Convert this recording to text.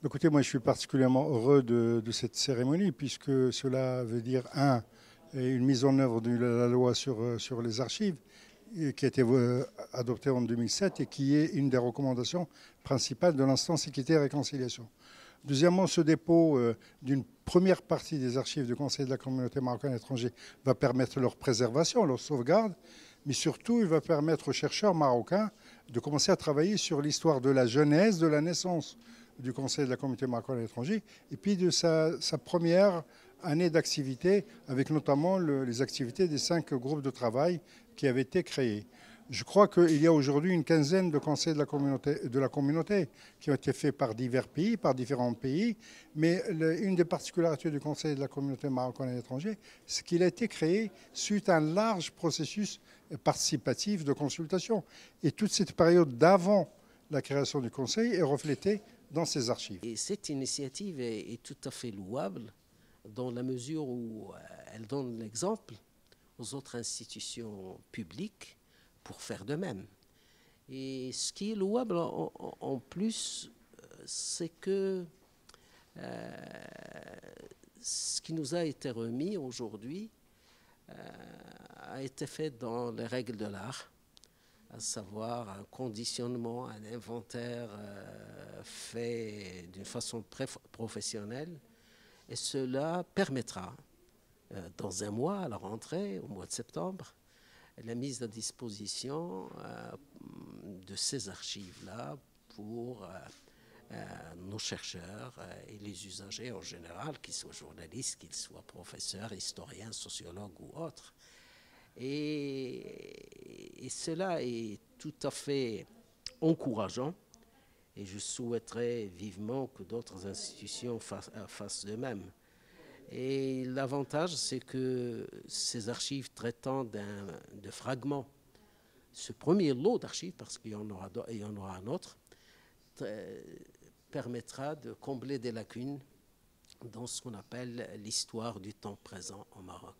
Écoutez, moi je suis particulièrement heureux de cette cérémonie puisque cela veut dire, une mise en œuvre de la loi sur les archives qui a été adoptée en 2007 et qui est une des recommandations principales de l'instance Équité et Réconciliation. Deuxièmement, ce dépôt d'une première partie des archives du Conseil de la communauté marocaine étrangère va permettre leur préservation, leur sauvegarde, mais surtout il va permettre aux chercheurs marocains de commencer à travailler sur l'histoire de la genèse, de la naissance du Conseil de la communauté marocaine étrangère et puis de sa première année d'activité avec notamment les activités des 5 groupes de travail qui avaient été créés. Je crois qu'il y a aujourd'hui une quinzaine de conseils de la communauté qui ont été faits par divers pays, par différents pays. Mais une des particularités du Conseil de la communauté marocaine à l'étranger, c'est qu'il a été créé suite à un large processus participatif de consultation. Et toute cette période d'avant la création du Conseil est reflétée dans ces archives. Et cette initiative est tout à fait louable dans la mesure où elle donne l'exemple aux autres institutions publiques pour faire de même. Et ce qui est louable en plus, c'est que ce qui nous a été remis aujourd'hui a été fait dans les règles de l'art, à savoir un conditionnement, un inventaire fait d'une façon très professionnelle. Et cela permettra, dans un mois, à la rentrée, au mois de septembre, la mise à disposition de ces archives-là pour nos chercheurs et les usagers en général, qu'ils soient journalistes, qu'ils soient professeurs, historiens, sociologues ou autres. Et cela est tout à fait encourageant et je souhaiterais vivement que d'autres institutions fassent de même. Et l'avantage, c'est que ces archives traitant de fragments, ce premier lot d'archives, parce qu'il y en aura un autre, permettra de combler des lacunes dans ce qu'on appelle l'histoire du temps présent au Maroc.